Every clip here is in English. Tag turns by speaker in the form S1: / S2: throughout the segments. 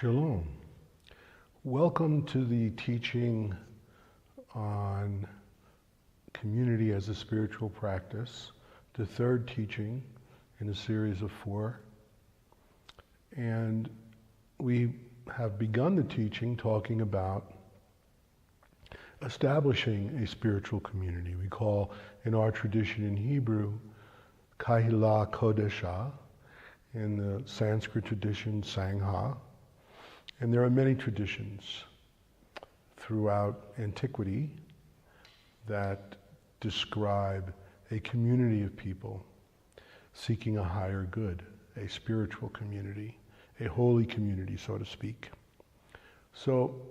S1: Shalom. Welcome to the teaching on community as a spiritual practice, the third teaching in a series of 4. And we have begun the teaching talking about establishing a spiritual community. We call, in our tradition in Hebrew, Kahila Kodesha, in the Sanskrit tradition, Sangha. And there are many traditions throughout antiquity that describe a community of people seeking a higher good, a spiritual community, a holy community, so to speak. So,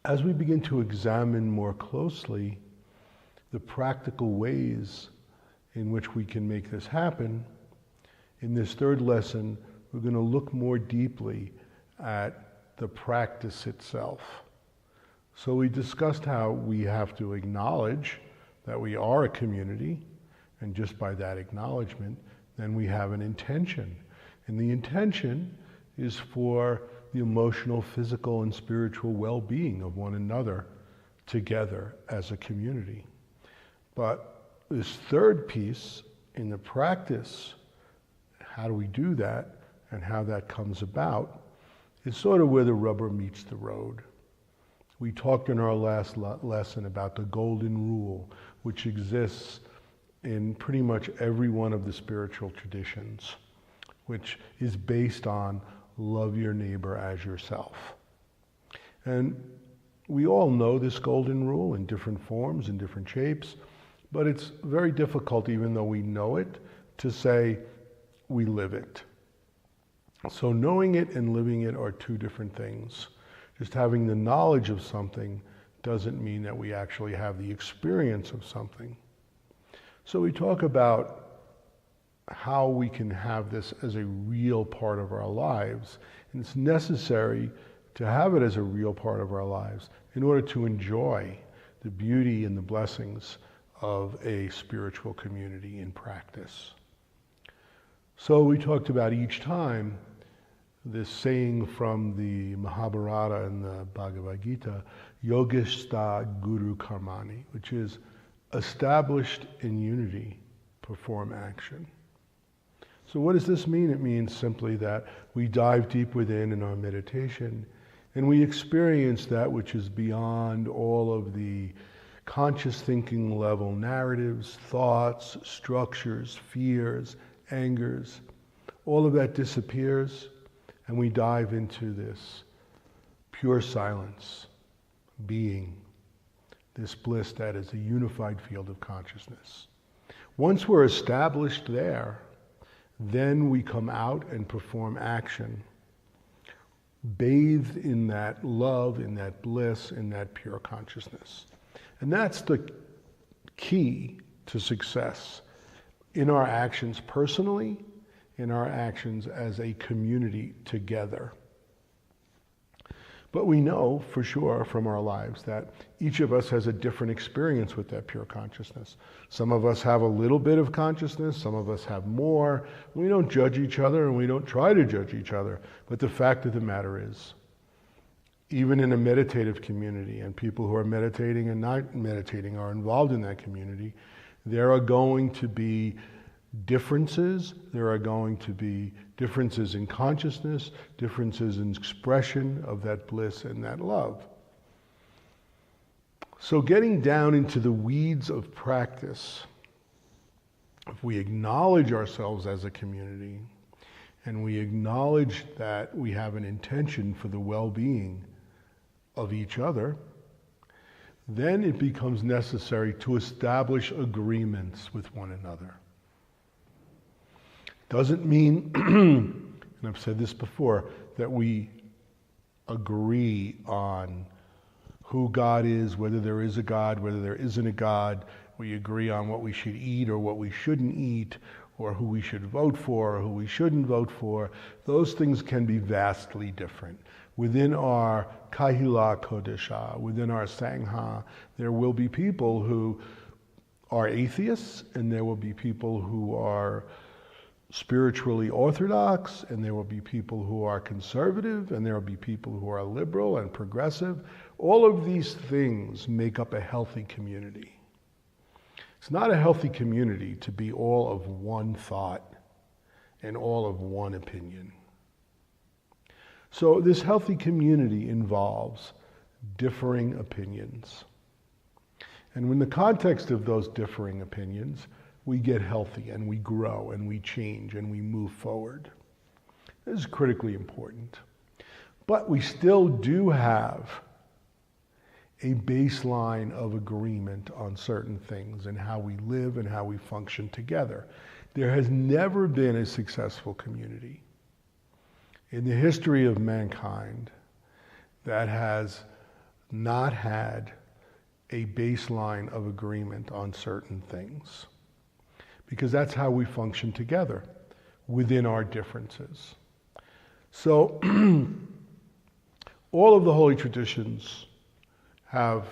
S1: as we begin to examine more closely the practical ways in which we can make this happen, in this third lesson, we're going to look more deeply at the practice itself. So we discussed how we have to acknowledge that we are a community, and just by that acknowledgement, then we have an intention. And the intention is for the emotional, physical, and spiritual well-being of one another together as a community. But this third piece in the practice, how do we do that and how that comes about, is sort of where the rubber meets the road. We talked in our last lesson about the golden rule, which exists in pretty much every one of the spiritual traditions, which is based on love your neighbor as yourself. And we all know this golden rule in different forms, in different shapes, but it's very difficult, even though we know it, to say we live it. So knowing it and living it are two different things. Just having the knowledge of something doesn't mean that we actually have the experience of something. So we talk about how we can have this as a real part of our lives. And it's necessary to have it as a real part of our lives in order to enjoy the beauty and the blessings of a spiritual community in practice. So we talked about each time this saying from the Mahabharata and the Bhagavad Gita, Yogistha Guru Karmani, which is established in unity, perform action. So what does this mean? It means simply that we dive deep within in our meditation and we experience that which is beyond all of the conscious thinking level narratives, thoughts, structures, fears, angers. All of that disappears. And we dive into this pure silence, being, this bliss that is a unified field of consciousness. Once we're established there, then we come out and perform action, bathed in that love, in that bliss, in that pure consciousness. And that's the key to success in our actions personally, in our actions as a community together. But we know for sure from our lives that each of us has a different experience with that pure consciousness. Some of us have a little bit of consciousness, some of us have more. We don't judge each other and we don't try to judge each other. But the fact of the matter is, even in a meditative community, and people who are meditating and not meditating are involved in that community, there are going to be differences, there are going to be differences in consciousness, differences in expression of that bliss and that love. So getting down into the weeds of practice, if we acknowledge ourselves as a community, and we acknowledge that we have an intention for the well-being of each other, then it becomes necessary to establish agreements with one another. Doesn't mean, and I've said this before, that we agree on who God is, whether there is a God, whether there isn't a God. We agree on what we should eat or what we shouldn't eat, or who we should vote for or who we shouldn't vote for. Those things can be vastly different. Within our Kahila Kodesha, within our Sangha, there will be people who are atheists, and there will be people who are spiritually orthodox, and there will be people who are conservative, and there will be people who are liberal and progressive. All of these things make up a healthy community. It's not a healthy community to be all of one thought and all of one opinion. So this healthy community involves differing opinions. And in the context of those differing opinions, we get healthy and we grow and we change and we move forward. This is critically important. But we still do have a baseline of agreement on certain things and how we live and how we function together. There has never been a successful community in the history of mankind that has not had a baseline of agreement on certain things, because that's how we function together within our differences. So all of the holy traditions have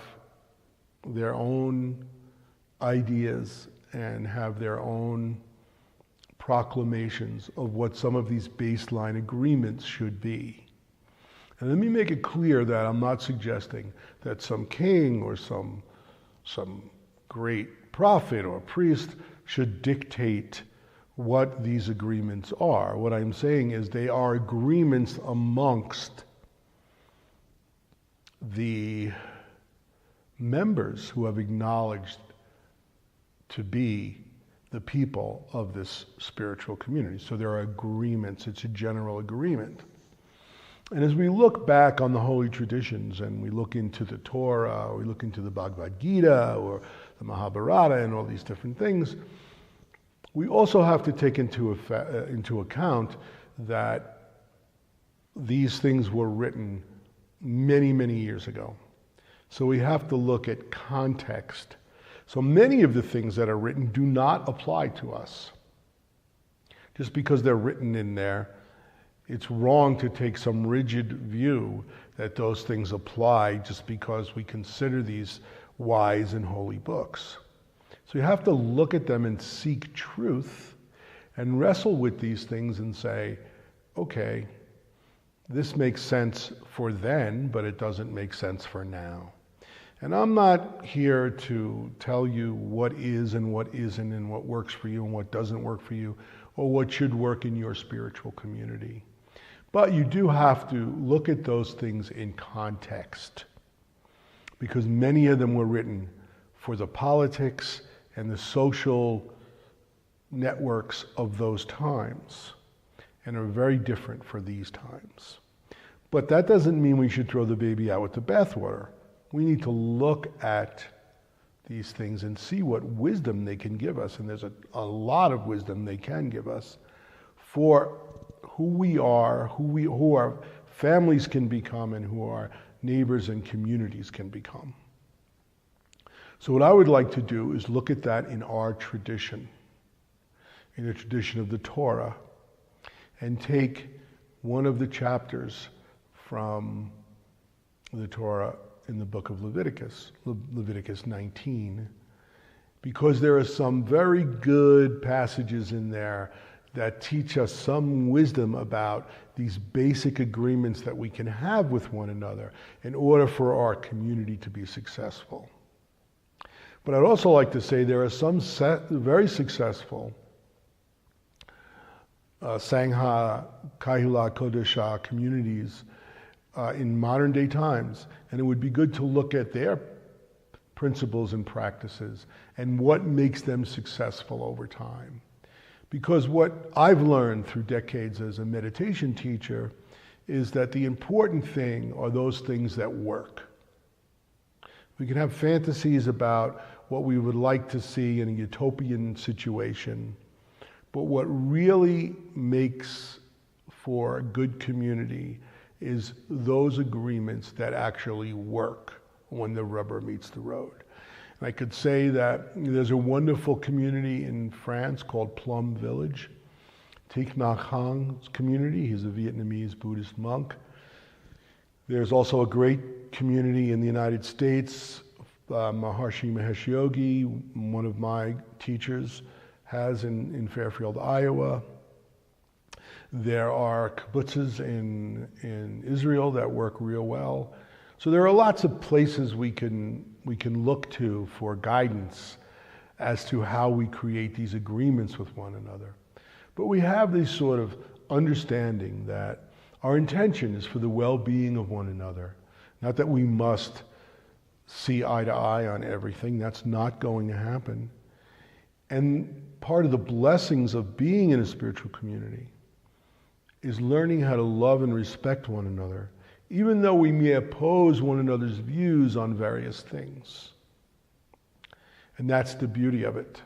S1: their own ideas and have their own proclamations of what some of these baseline agreements should be. And let me make it clear that I'm not suggesting that some king or some great prophet or priest should dictate what these agreements are. What I'm saying is they are agreements amongst the members who have acknowledged to be the people of this spiritual community. So there are agreements, it's a general agreement. And as we look back on the holy traditions and we look into the Torah, or we look into the Bhagavad Gita or the Mahabharata and all these different things, we also have to take into account that these things were written many, many years ago. So we have to look at context. So many of the things that are written do not apply to us. Just because they're written in there, it's wrong to take some rigid view that those things apply just because we consider these wise and holy books. So you have to look at them and seek truth and wrestle with these things and say, okay, this makes sense for then, but it doesn't make sense for now. And I'm not here to tell you what is and what isn't and what works for you and what doesn't work for you or what should work in your spiritual community. But you do have to look at those things in context, because many of them were written for the politics and the social networks of those times and are very different for these times. But that doesn't mean we should throw the baby out with the bathwater. We need to look at these things and see what wisdom they can give us. And there's a lot of wisdom they can give us for who we are, who our families can become, and who our neighbors and communities can become. So what I would like to do is look at that in our tradition, in the tradition of the Torah, and take one of the chapters from the Torah in the book of Leviticus, Leviticus 19, because there are some very good passages in there that teach us some wisdom about these basic agreements that we can have with one another in order for our community to be successful. But I'd also like to say there are some very successful Sangha, Kahila, Kodesha communities in modern day times, and it would be good to look at their principles and practices and what makes them successful over time. Because what I've learned through decades as a meditation teacher is that the important thing are those things that work. We can have fantasies about what we would like to see in a utopian situation, but what really makes for a good community is those agreements that actually work when the rubber meets the road. And I could say that there's a wonderful community in France called Plum Village. Thich Nhat Hanh's community, he's a Vietnamese Buddhist monk. There's also a great community in the United States. Maharishi Mahesh Yogi, one of my teachers, has in Fairfield, Iowa. There are kibbutzes in Israel that work real well. So there are lots of places we can look to for guidance as to how we create these agreements with one another. But we have this sort of understanding that our intention is for the well-being of one another. Not that we must see eye to eye on everything. That's not going to happen. And part of the blessings of being in a spiritual community is learning how to love and respect one another, even though we may oppose one another's views on various things. And that's the beauty of it.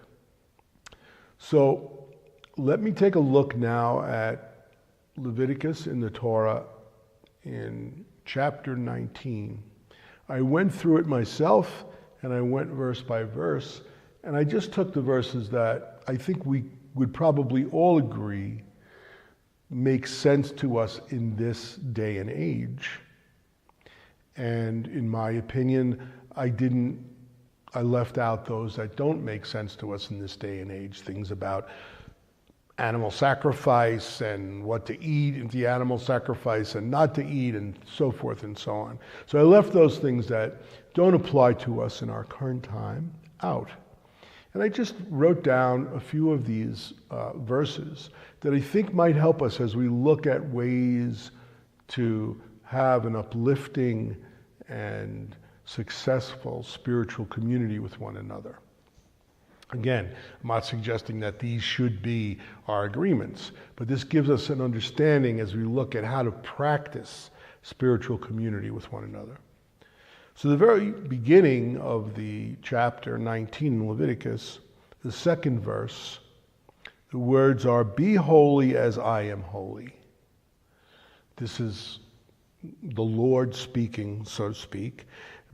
S1: So let me take a look now at Leviticus in the Torah in chapter 19. I went through it myself, and I went verse by verse, and I just took the verses that I think we would probably all agree make sense to us in this day and age. And in my opinion, I left out those that don't make sense to us in this day and age, things about animal sacrifice and what to eat in the animal sacrifice and not to eat and so forth and so on. So I left those things that don't apply to us in our current time out. And I just wrote down a few of these verses that I think might help us as we look at ways to have an uplifting and successful spiritual community with one another. Again, I'm not suggesting that these should be our agreements, but this gives us an understanding as we look at how to practice spiritual community with one another. So the very beginning of the chapter 19 in Leviticus, the second verse, the words are, "Be holy as I am holy." This is the Lord speaking, so to speak.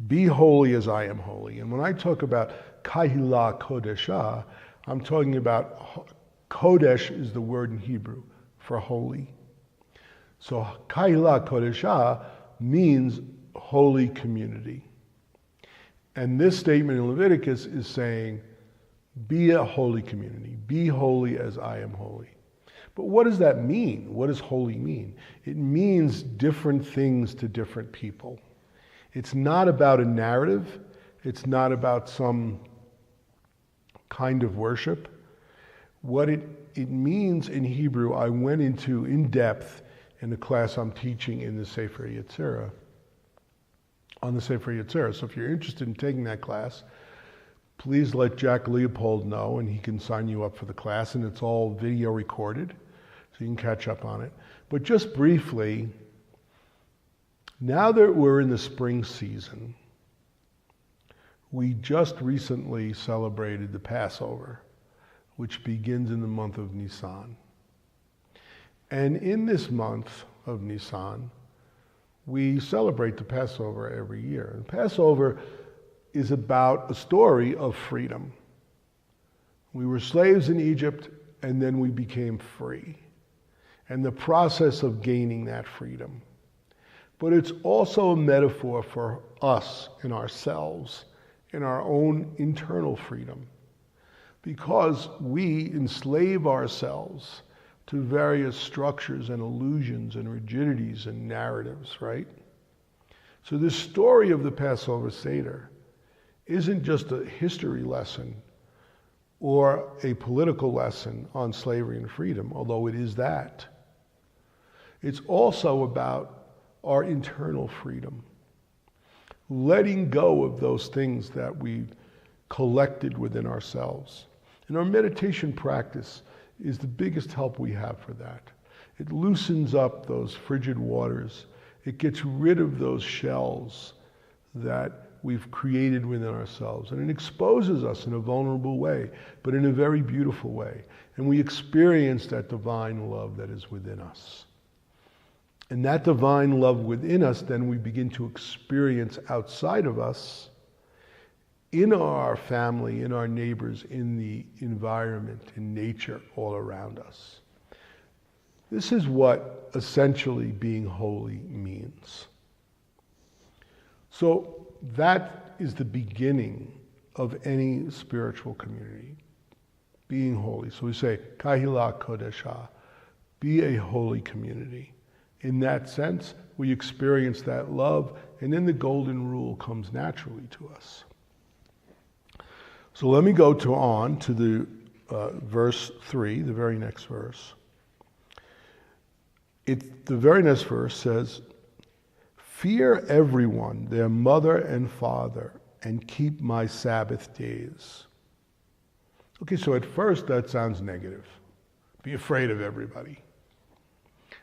S1: Be holy as I am holy. And when I talk about Kahilah Kodeshah, I'm talking about Kodesh is the word in Hebrew for holy. So Kahilah Kodeshah means holy community. And this statement in Leviticus is saying, be a holy community. Be holy as I am holy. But what does that mean? What does holy mean? It means different things to different people. It's not about a narrative. It's not about some kind of worship. What it means in Hebrew, I went into in depth in the class I'm teaching in the Sefer Yetzirah, on the Sefer Yetzirah. So if you're interested in taking that class, please let Jack Leopold know and he can sign you up for the class, and it's all video recorded, so you can catch up on it. But just briefly, now that we're in the spring season, we just recently celebrated the Passover, which begins in the month of Nisan. And in this month of Nisan, we celebrate the Passover every year. And Passover is about a story of freedom. We were slaves in Egypt, and then we became free, and the process of gaining that freedom. But it's also a metaphor for us and ourselves in our own internal freedom, because we enslave ourselves to various structures and illusions and rigidities and narratives, right? So this story of the Passover Seder isn't just a history lesson or a political lesson on slavery and freedom, although it is that. It's also about our internal freedom, letting go of those things that we collected within ourselves. And our meditation practice is the biggest help we have for that. It loosens up those frigid waters. It gets rid of those shells that we've created within ourselves. And it exposes us in a vulnerable way, but in a very beautiful way. And we experience that divine love that is within us. And that divine love within us, then we begin to experience outside of us, in our family, in our neighbors, in the environment, in nature all around us. This is what essentially being holy means. So that is the beginning of any spiritual community, being holy. So we say, Kahilah Kodeshah, Be a holy community. In that sense, we experience that love, and then the golden rule comes naturally to us. So let me go on to the verse 3, the very next verse. The very next verse says, "Fear everyone, their mother and father, and keep my Sabbath days." Okay, so at first that sounds negative. Be afraid of everybody.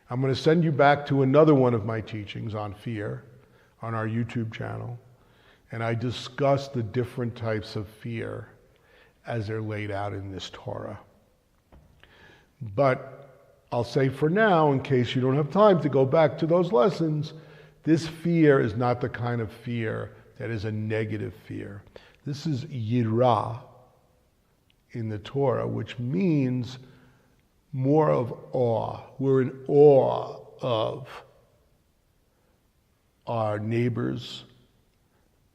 S1: I'm going to send you back to another one of my teachings on fear on our YouTube channel, and I discuss the different types of fear as they're laid out in this Torah. But I'll say for now, in case you don't have time to go back to those lessons, this fear is not the kind of fear that is a negative fear. This is yirah in the Torah, which means more of awe. We're in awe of our neighbors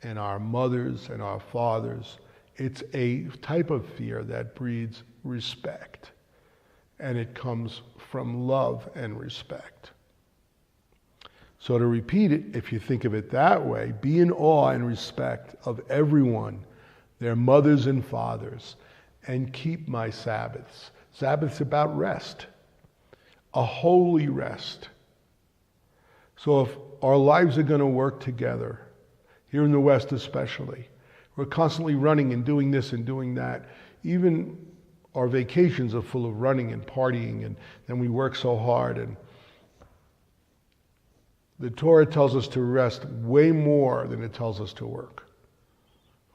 S1: and our mothers and our fathers. It's a type of fear that breeds respect, and it comes from love and respect. So to repeat it, if you think of it that way, be in awe and respect of everyone, their mothers and fathers, and keep my Sabbaths. Sabbath's about rest, a holy rest. So if our lives are going to work together, here in the West especially, we're constantly running and doing this and doing that. Even our vacations are full of running and partying, and then we work so hard. And the Torah tells us to rest way more than it tells us to work,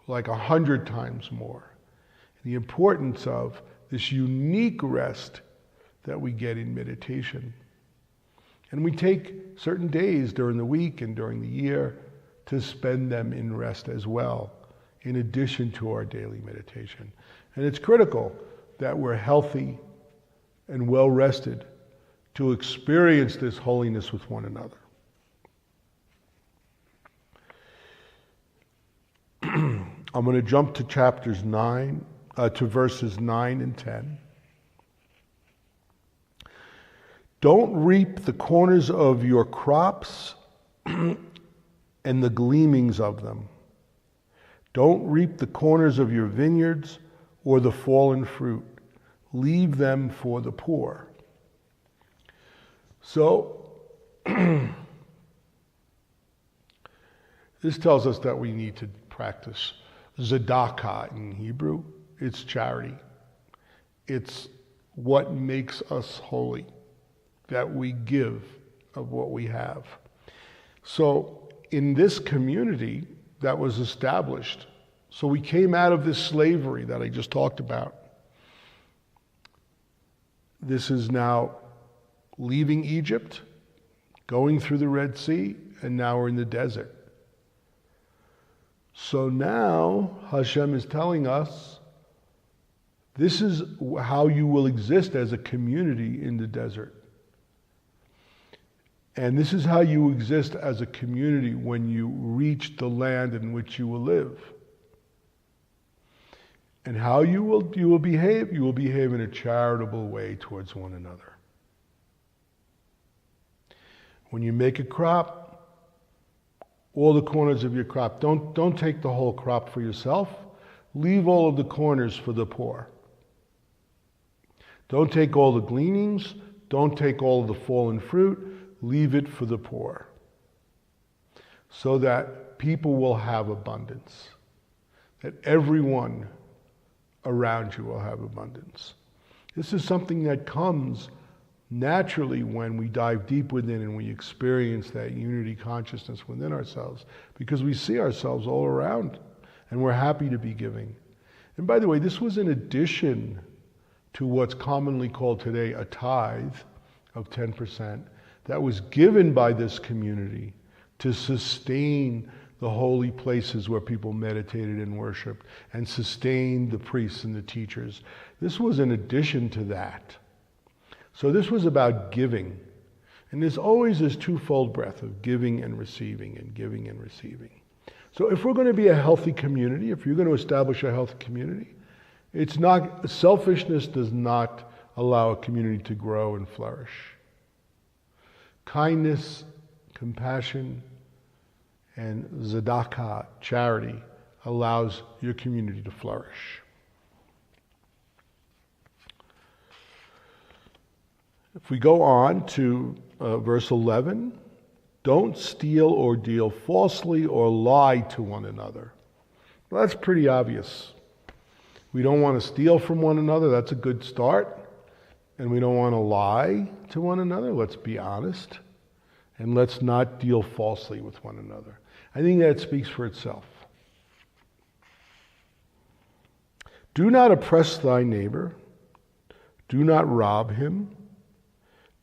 S1: like 100 times more. The importance of this unique rest that we get in meditation. And we take certain days during the week and during the year to spend them in rest as well, in addition to our daily meditation. And it's critical that we're healthy and well rested to experience this holiness with one another. I'm going to jump to to verses 9 and 10. Don't reap the corners of your crops and the gleamings of them. Don't reap the corners of your vineyards or the fallen fruit. Leave them for the poor. So, this tells us that we need to practice tzedakah in Hebrew. It's charity. It's what makes us holy, that we give of what we have. So in this community that was established, so we came out of this slavery that I just talked about. This is now leaving Egypt, going through the Red Sea, and now we're in the desert. So now Hashem is telling us, this is how you will exist as a community in the desert. And this is how you exist as a community when you reach the land in which you will live. And how you will behave in a charitable way towards one another. When you make a crop, all the corners of your crop, don't take the whole crop for yourself. Leave all of the corners for the poor. Don't take all the gleanings. Don't take all of the fallen fruit. Leave it for the poor. So that people will have abundance. That everyone around you will have abundance. This is something that comes naturally when we dive deep within and we experience that unity consciousness within ourselves, because we see ourselves all around and we're happy to be giving. And by the way, this was in addition to what's commonly called today a tithe of 10% that was given by this community to sustain the holy places where people meditated and worshiped and sustain the priests and the teachers. This was in addition to that. So this was about giving. And there's always this twofold breath of giving and receiving and giving and receiving. So if we're going to be a healthy community, if you're going to establish a healthy community, it's not, selfishness does not allow a community to grow and flourish. Kindness, compassion, and tzedakah, charity, allows your community to flourish. If we go on to verse 11, don't steal or deal falsely or lie to one another. Well, that's pretty obvious. We don't want to steal from one another. That's a good start. And we don't want to lie to one another. Let's be honest. And let's not deal falsely with one another. I think that speaks for itself. Do not oppress thy neighbor. Do not rob him.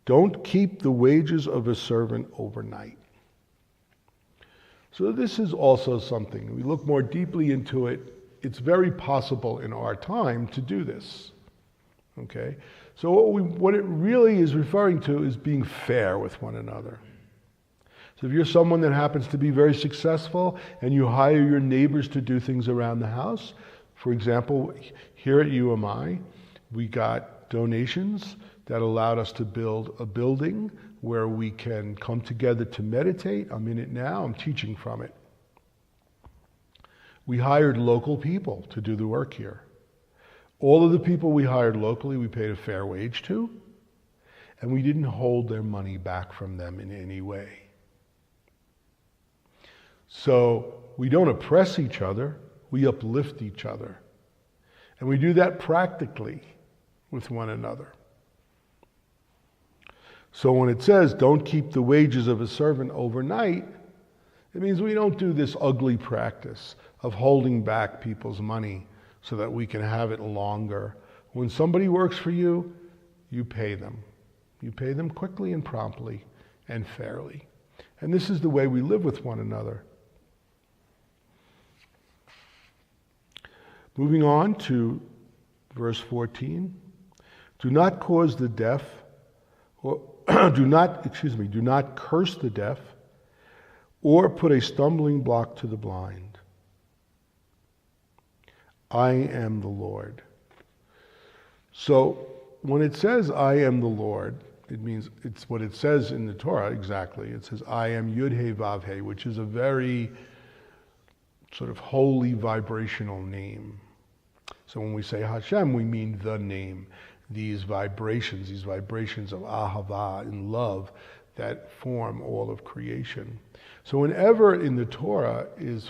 S1: Don't keep the wages of a servant overnight. So this is also something. We look more deeply into it. It's very possible in our time to do this. Okay? So what it really is referring to is being fair with one another. So if you're someone that happens to be very successful and you hire your neighbors to do things around the house, for example, here at UMI, we got donations that allowed us to build a building where we can come together to meditate. I'm in it now. I'm teaching from it. We hired local people to do the work here. All of the people we hired locally, we paid a fair wage to, and we didn't hold their money back from them in any way. So we don't oppress each other, we uplift each other. And we do that practically with one another. So when it says, don't keep the wages of a servant overnight, it means we don't do this ugly practice of holding back people's money so that we can have it longer. When somebody works for you, you pay them. You pay them quickly and promptly and fairly. And this is the way we live with one another. Moving on to verse 14. Do not cause the deaf, or do not curse the deaf, or put a stumbling block to the blind. I am the Lord. So when it says I am the Lord, it means it's what it says in the Torah exactly. It says I am Yud-He Vav-He, which is a very sort of holy vibrational name. So when we say Hashem, we mean the name. These vibrations of ahava and love that form all of creation. So whenever in the Torah is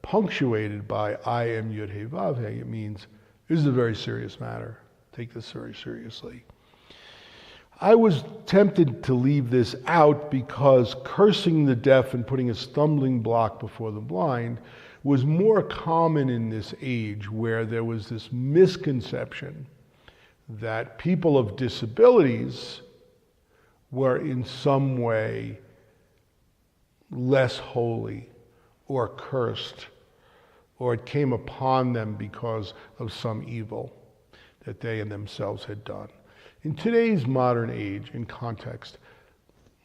S1: punctuated by I am Yud-He Vav-He, it means this is a very serious matter. Take this very seriously. I was tempted to leave this out because cursing the deaf and putting a stumbling block before the blind was more common in this age where there was this misconception that people of disabilities were in some way less holy or cursed, or it came upon them because of some evil that they and themselves had done. In today's modern age, in context,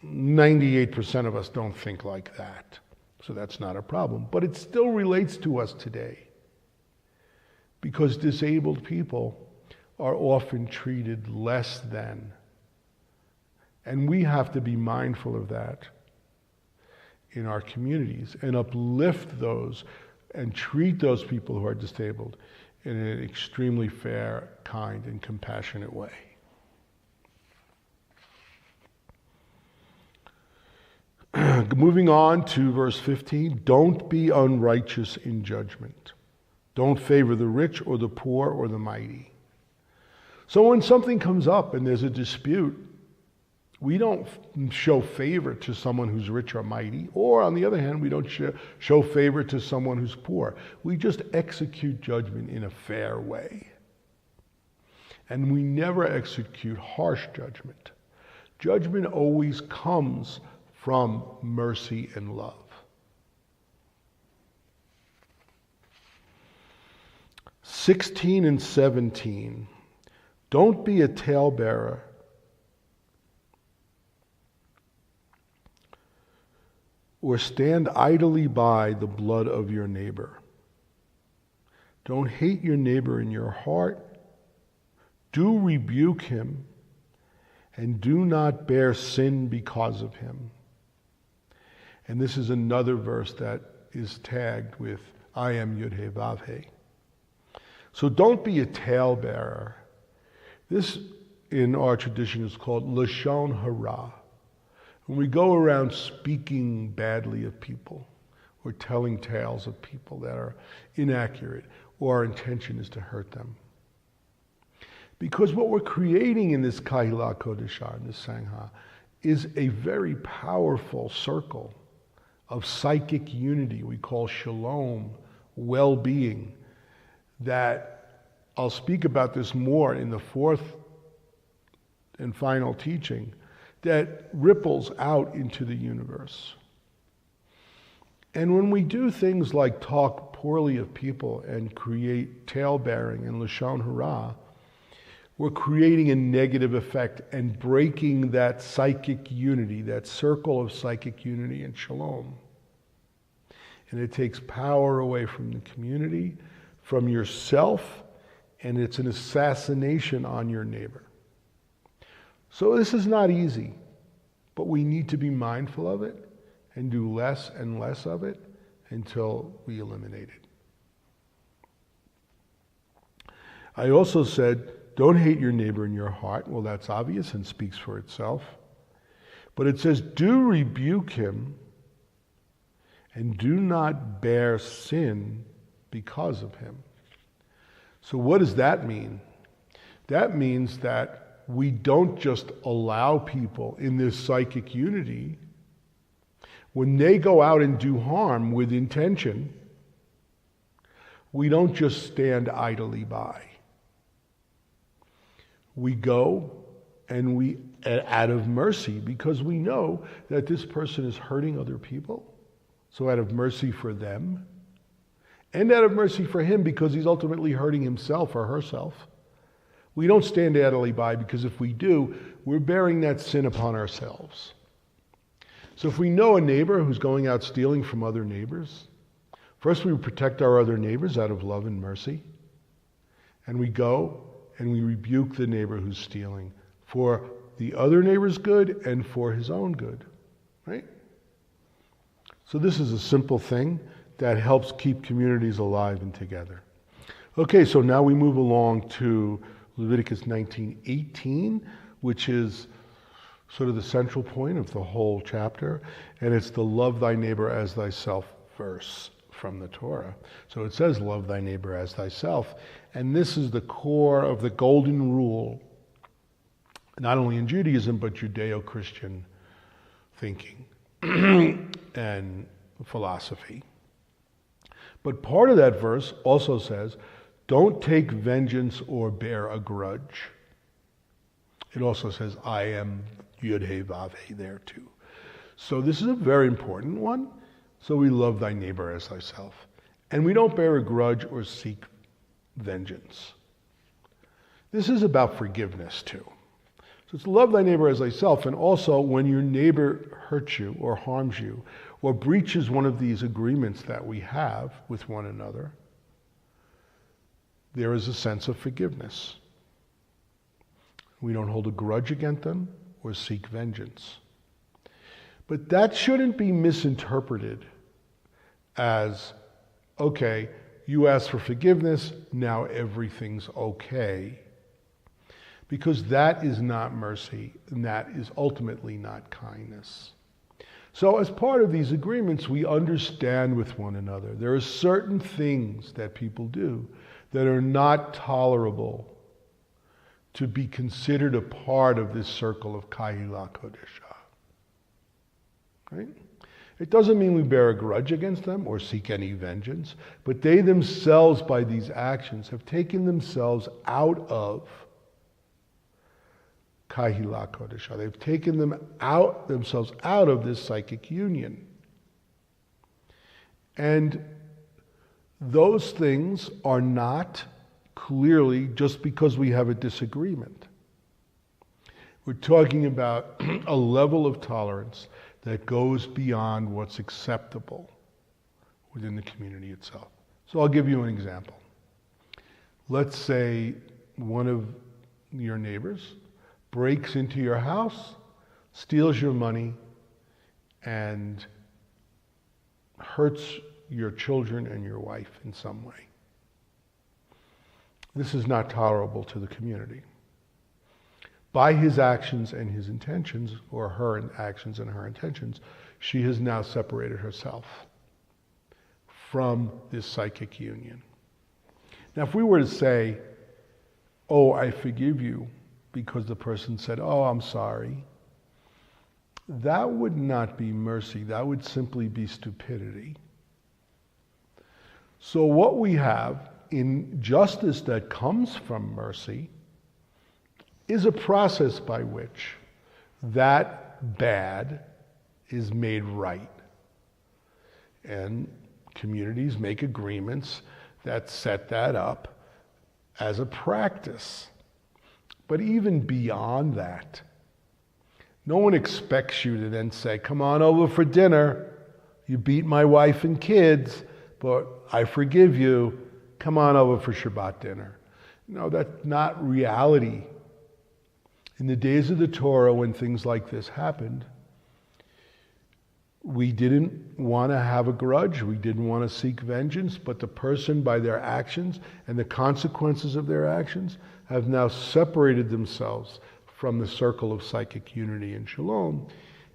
S1: 98% of us don't think like that. So that's not a problem. But it still relates to us today because disabled people are often treated less than. And we have to be mindful of that in our communities and uplift those and treat those people who are disabled in an extremely fair, kind, and compassionate way. Moving on to verse 15, don't be unrighteous in judgment. Don't favor the rich or the poor or the mighty. So when something comes up and there's a dispute, we don't show favor to someone who's rich or mighty, or on the other hand, we don't show favor to someone who's poor. We just execute judgment in a fair way. And we never execute harsh judgment. Judgment always comes from mercy and love. Verse 16 and 17. Don't be a talebearer or stand idly by the blood of your neighbor. Don't hate your neighbor in your heart. Do rebuke him, and do not bear sin because of him. And this is another verse that is tagged with I am Yud-Heh Vav-Heh. So don't be a talebearer. This, in our tradition, is called Lashon Hara. When we go around speaking badly of people, or telling tales of people that are inaccurate, or our intention is to hurt them. Because what we're creating in this Kahila Kodeshah, in this Sangha, is a very powerful circle of psychic unity we call shalom, well-being, that I'll speak about this more in the fourth and final teaching, that ripples out into the universe. And when we do things like talk poorly of people and create tale-bearing and Lashon Hara, we're creating a negative effect and breaking that psychic unity, that circle of psychic unity and shalom. And it takes power away from the community, from yourself, and it's an assassination on your neighbor. So this is not easy, but we need to be mindful of it and do less and less of it until we eliminate it. I also said, don't hate your neighbor in your heart. Well, that's obvious and speaks for itself. But it says, do rebuke him and do not bear sin because of him. So what does that mean? That means that we don't just allow people in this psychic unity, when they go out and do harm with intention, we don't just stand idly by. We go and we, out of mercy, because we know that this person is hurting other people, so out of mercy for them, and out of mercy for him because he's ultimately hurting himself or herself, we don't stand idly by, because if we do, we're bearing that sin upon ourselves. So if we know a neighbor who's going out stealing from other neighbors, first we protect our other neighbors out of love and mercy, and we go and we rebuke the neighbor who's stealing for the other neighbor's good and for his own good, right? So this is a simple thing that helps keep communities alive and together. Okay, so now we move along to Leviticus 19:18, which is sort of the central point of the whole chapter, and it's the love thy neighbor as thyself verse from the Torah. So it says, love thy neighbor as thyself. And this is the core of the golden rule, not only in Judaism, but Judeo-Christian thinking and philosophy. But part of that verse also says, don't take vengeance or bear a grudge. It also says, I am Yud-Heh Vav-Heh there too. So this is a very important one. So we love thy neighbor as thyself. And we don't bear a grudge or seek vengeance. This is about forgiveness too. So it's love thy neighbor as thyself, and also when your neighbor hurts you or harms you or breaches one of these agreements that we have with one another, there is a sense of forgiveness. We don't hold a grudge against them or seek vengeance. But that shouldn't be misinterpreted as, okay, you asked for forgiveness, now everything's okay. Because that is not mercy, and that is ultimately not kindness. So as part of these agreements, we understand with one another. There are certain things that people do that are not tolerable to be considered a part of this circle of Kahila Kodeshah. Right? It doesn't mean we bear a grudge against them or seek any vengeance, but they themselves, by these actions, have taken themselves out of Kahila Kodeshah. They've taken themselves out of this psychic union. And those things are not clearly just because we have a disagreement. We're talking about a level of tolerance that goes beyond what's acceptable within the community itself. So I'll give you an example. Let's say one of your neighbors, breaks into your house, steals your money, and hurts your children and your wife in some way. This is not tolerable to the community. By his actions and his intentions, or her actions and her intentions, she has now separated herself from this psychic union. Now, if we were to say, oh, I forgive you, because the person said, oh, I'm sorry, that would not be mercy. That would simply be stupidity. So what we have in justice that comes from mercy is a process by which that bad is made right. And communities make agreements that set that up as a practice. But even beyond that, no one expects you to then say, come on over for dinner. You beat my wife and kids, but I forgive you. Come on over for Shabbat dinner. No, that's not reality. In the days of the Torah, when things like this happened, we didn't want to have a grudge. We didn't want to seek vengeance, but the person, by their actions and the consequences of their actions, have now separated themselves from the circle of psychic unity and shalom.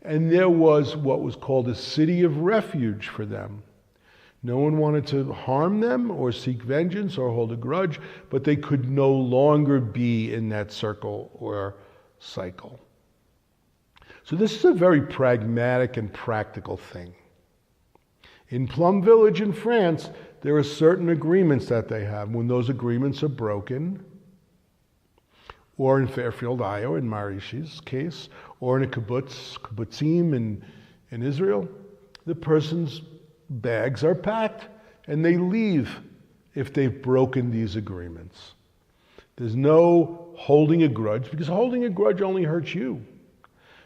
S1: And there was what was called a city of refuge for them. No one wanted to harm them or seek vengeance or hold a grudge, but they could no longer be in that circle or cycle. So this is a very pragmatic and practical thing. In Plum Village in France, there are certain agreements that they have. When those agreements are broken, or in Fairfield, Iowa, in Marishi's case, or in a kibbutzim in Israel, the person's bags are packed and they leave if they've broken these agreements. There's no holding a grudge, because holding a grudge only hurts you.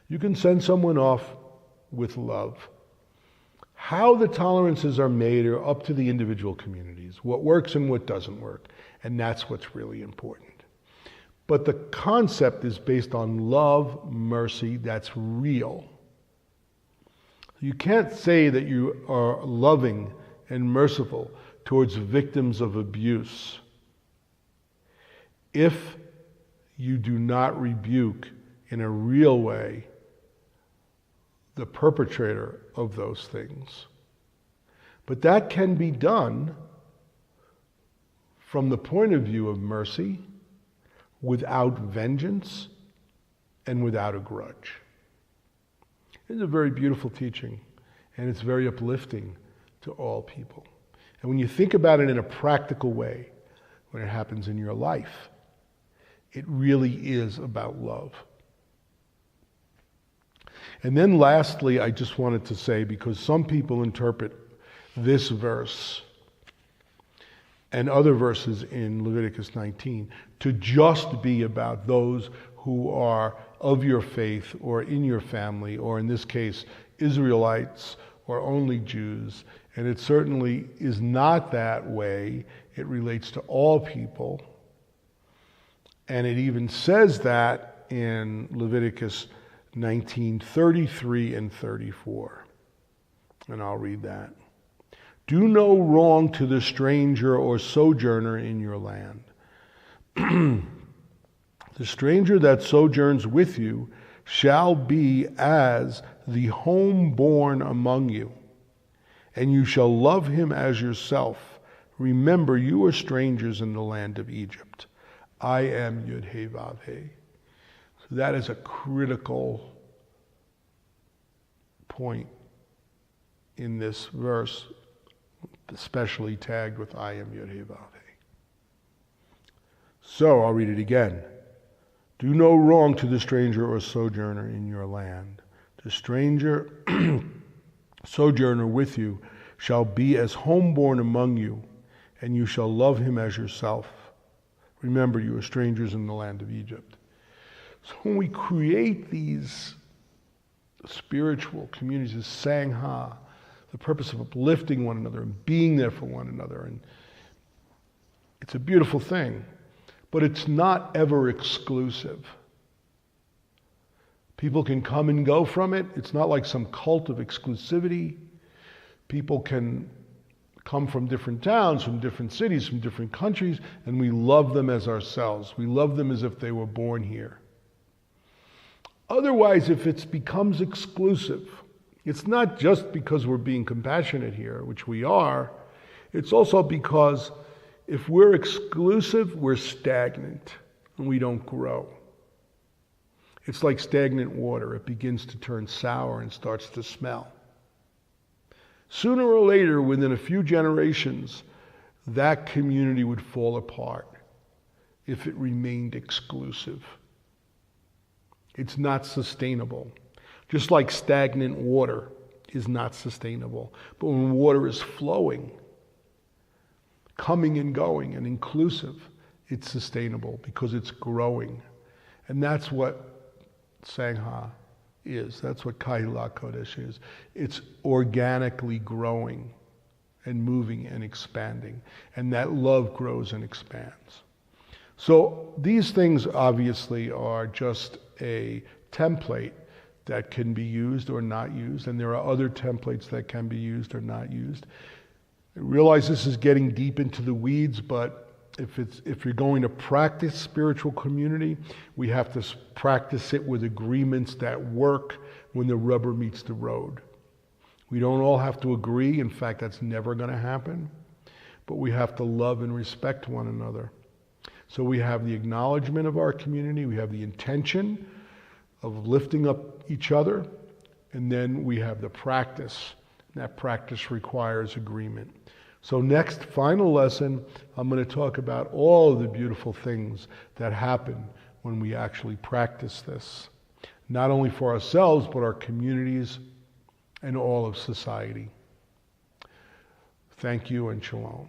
S1: You can send someone off with love. How the tolerances are made are up to the individual communities, what works and what doesn't work, and that's what's really important. But the concept is based on love, mercy, that's real. You can't say that you are loving and merciful towards victims of abuse if you do not rebuke in a real way the perpetrator of those things. But that can be done from the point of view of mercy, without vengeance, and without a grudge. It's a very beautiful teaching, and it's very uplifting to all people. And when you think about it in a practical way, when it happens in your life, it really is about love. And then lastly, I just wanted to say, because some people interpret this verse and other verses in Leviticus 19 to just be about those who are of your faith or in your family, or in this case, Israelites or only Jews. And it certainly is not that way. It relates to all people. And it even says that in Leviticus 19:33 and 34. And I'll read that. Do no wrong to the stranger or sojourner in your land. The stranger that sojourns with you shall be as the homeborn among you, and you shall love him as yourself. Remember, you are strangers in the land of Egypt. I am Yud-Heh-Vav-Heh. So that is a critical point in this verse, especially tagged with I am Yud-Heh-Vav-Heh. So I'll read it again. Do no wrong to the stranger or sojourner in your land. The stranger, sojourner with you, shall be as homeborn among you, and you shall love him as yourself. Remember, you are strangers in the land of Egypt. So when we create these spiritual communities, this Sangha, the purpose of uplifting one another and being there for one another, and it's a beautiful thing. but it's not ever exclusive. People can come and go from it. It's not like some cult of exclusivity. People can come from different towns, from different cities, from different countries, and we love them as ourselves. We love them as if they were born here. Otherwise, if it becomes exclusive, it's not just because we're being compassionate here, which we are, it's also because if we're exclusive, we're stagnant and we don't grow. It's like stagnant water. It begins to turn sour and starts to smell. Sooner or later, within a few generations, that community would fall apart if it remained exclusive. It's not sustainable. Just like stagnant water is not sustainable. But when water is flowing, coming and going and inclusive, it's sustainable because it's growing. And that's what Sangha is. That's what Kahilat Kodesh is. It's organically growing and moving and expanding. And that love grows and expands. So these things obviously are just a template that can be used or not used, and there are other templates that can be used or not used. I realize this is getting deep into the weeds, but if you're going to practice spiritual community, we have to practice it with agreements that work when the rubber meets the road. We don't all have to agree. In fact, that's never going to happen. But we have to love and respect one another. So we have the acknowledgement of our community, we have the intention of lifting up each other, and then we have the practice. And that practice requires agreement. So next, final lesson, I'm going to talk about all of the beautiful things that happen when we actually practice this. Not only for ourselves, but our communities and all of society. Thank you and shalom.